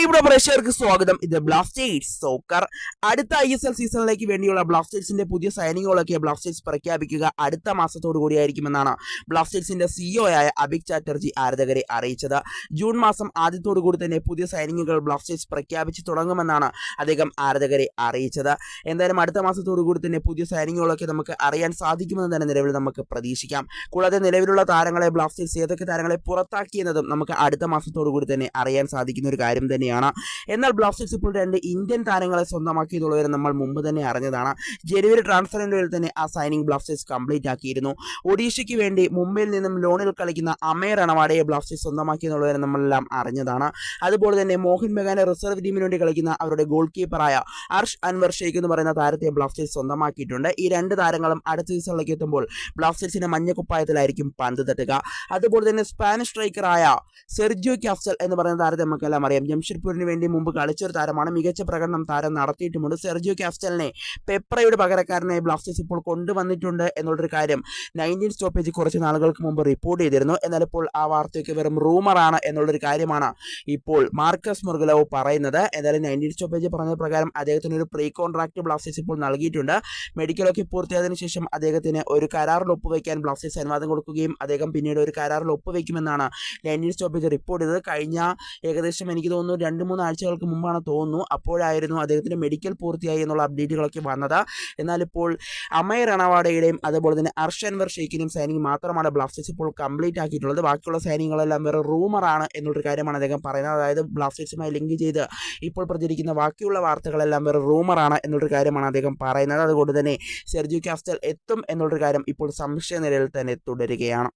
പ്രിയപ്പെട്ട പ്രേക്ഷകർക്ക് സ്വാഗതം. ഇത് ബ്ലാസ്റ്റേഴ്സ് സോക്കർ. അടുത്ത ISL സീസണിലേക്ക് വേണ്ടിയുള്ള ബ്ലാസ്റ്റേഴ്സിന്റെ പുതിയ സൈനിങ്ങുകളൊക്കെ ബ്ലാസ്റ്റേഴ്സ് പ്രഖ്യാപിക്കുക അടുത്ത മാസത്തോടു കൂടിയായിരിക്കുമെന്നാണ് ബ്ലാസ്റ്റേഴ്സിന്റെ CEO ആയ അഭിക് ചാറ്റർജി ആരാധകരെ അറിയിച്ചത്. ജൂൺ മാസം ആദ്യത്തോടു കൂടി തന്നെ പുതിയ സൈനിങ്ങുകൾ ബ്ലാസ്റ്റേഴ്സ് പ്രഖ്യാപിച്ചു തുടങ്ങുമെന്നാണ് അദ്ദേഹം ആരാധകരെ അറിയിച്ചത്. എന്തായാലും അടുത്ത മാസത്തോടു കൂടി തന്നെ പുതിയ സൈനിങ്ങുകളൊക്കെ നമുക്ക് അറിയാൻ സാധിക്കുമെന്ന് തന്നെ നിലവിൽ നമുക്ക് പ്രതീക്ഷിക്കാം. കൂടാതെ നിലവിലുള്ള താരങ്ങളെ ബ്ലാസ്റ്റേഴ്സ് ഏതൊക്കെ താരങ്ങളെ പുറത്താക്കിയെന്നതും നമുക്ക് അടുത്ത മാസത്തോടു കൂടി തന്നെ അറിയാൻ സാധിക്കുന്ന ഒരു കാര്യം തന്നെയാണ്. എന്നാൽ ബ്ലാസ്റ്റേഴ്സ് ഇപ്പോൾ 2 ഇന്ത്യൻ താരങ്ങളെ സ്വന്തമാക്കിയതുള്ളവരെ നമ്മൾ മുമ്പ് തന്നെ അറിഞ്ഞതാണ്. ജനുവരി ട്രാൻസ്ഫർ വിൻഡോയിൽ തന്നെ ആ സൈനിങ് ബ്ലാസ്റ്റേഴ്സ് കംപ്ലീറ്റ് ആക്കിയിരുന്നു. ഒഡീഷയ്ക്ക് വേണ്ടി മുംബൈയിൽ നിന്നും ലോണിൽ കളിക്കുന്ന അമേ റണവാഡയെ ബ്ലാസ്റ്റേഴ്സ് സ്വന്തമാക്കിയെന്നുള്ളവരെ നമ്മളെല്ലാം അറിഞ്ഞതാണ്. അതുപോലെ തന്നെ മോഹൻ ബഗാനെ റിസർവ് ടീമിന് വേണ്ടി കളിക്കുന്ന അവരുടെ ഗോൾ കീപ്പറായ അർഷ് അൻവർ ഷെയ്ഖ് എന്ന് പറയുന്ന താരത്തെ ബ്ലാസ്റ്റേഴ്സ് സ്വന്തമാക്കിയിട്ടുണ്ട്. ഈ 2 താരങ്ങളും അടുത്ത സീസണിലേക്ക് എത്തുമ്പോൾ ബ്ലാസ്റ്റേഴ്സിന്റെ മഞ്ഞക്കുപ്പായത്തിലായിരിക്കും പന്ത് തട്ടുക. അതുപോലെ തന്നെ സ്പാനിഷ് സ്ട്രൈക്കറായ സെർജിയോ കാസ്റ്റൽ എന്ന് പറയുന്ന താരത്തെ നമുക്കെല്ലാം അറിയാം. ജംഷഡ്പൂരിന് വേണ്ടി മുമ്പ് കളിച്ചൊരു താരമാണ്. മികച്ച പ്രകടനം താരം നടത്തിയിട്ടുമുണ്ട്. സെർജിയോ കാസ്റ്റലിനെ പെപ്രയുടെ പകരക്കാരനെ ബ്ലാസ്റ്റേഴ്സ് ഇപ്പോൾ കൊണ്ടുവന്നിട്ടുണ്ട് എന്നുള്ളൊരു കാര്യം 19 സ്റ്റോപ്പേജ് കുറച്ച് നാളുകൾക്ക് മുമ്പ് റിപ്പോർട്ട് ചെയ്തിരുന്നു. എന്നാൽ ഇപ്പോൾ ആ വാർത്തയൊക്കെ വെറും റൂമറാണ് എന്നുള്ളൊരു കാര്യമാണ് ഇപ്പോൾ മാർക്കസ് മുർഗലോ പറയുന്നത്. എന്തായാലും 19 സ്റ്റോപ്പേജ് പറഞ്ഞ പ്രകാരം അദ്ദേഹത്തിന് ഒരു പ്രീ കോൺട്രാക്ട് ബ്ലാസ്റ്റേഴ്സ് ഇപ്പോൾ നൽകിയിട്ടുണ്ട്. മെഡിക്കലൊക്കെ പൂർത്തിയായതിനു ശേഷം അദ്ദേഹത്തിന് ഒരു കരാറിൽ ഒപ്പുവയ്ക്കാൻ ബ്ലാസ്റ്റേഴ്സ് അനുവാദം കൊടുക്കുകയും അദ്ദേഹം പിന്നീട് ഒരു കരാറിൽ ഒപ്പുവയ്ക്കുമെന്നാണ് 19 സ്റ്റോപ്പേജ് റിപ്പോർട്ട് ചെയ്തത്. കഴിഞ്ഞ ഏകദേശം എനിക്ക് തോന്നുന്നു 2-3 ആഴ്ചകൾക്ക് മുമ്പാണ് തോന്നുന്നു, അപ്പോഴായിരുന്നു അദ്ദേഹത്തിൻ്റെ മെഡിക്കൽ പൂർത്തിയായി എന്നുള്ള അപ്ഡേറ്റുകളൊക്കെ വന്നത്. എന്നാൽ ഇപ്പോൾ അമേ റണവാഡയുടെയും അതുപോലെ തന്നെ അർഷ് അൻവർ ഷെയ്ഖിനെയും സൈനിങ് മാത്രമാണ് ബ്ലാസ്റ്റേഴ്സ് ഇപ്പോൾ കംപ്ലീറ്റ് ആക്കിയിട്ടുള്ളത്. ബാക്കിയുള്ള സൈനിങ്ങളെല്ലാം വേറെ റൂമറാണ് എന്നുള്ളൊരു കാര്യമാണ് അദ്ദേഹം പറയുന്നത്. അതായത് ബ്ലാസ്റ്റേഴ്സുമായി ലിങ്ക് ചെയ്ത് ഇപ്പോൾ പ്രചരിക്കുന്ന ബാക്കിയുള്ള വാർത്തകളെല്ലാം വേറെ റൂമറാണ് എന്നുള്ളൊരു കാര്യമാണ് അദ്ദേഹം പറയുന്നത്. അതുകൊണ്ട് തന്നെ സെർജിയോ കാസ്റ്റൽ എത്തും എന്നുള്ളൊരു കാര്യം ഇപ്പോൾ സംശയ നിലയിൽ തന്നെ തുടരുകയാണ്.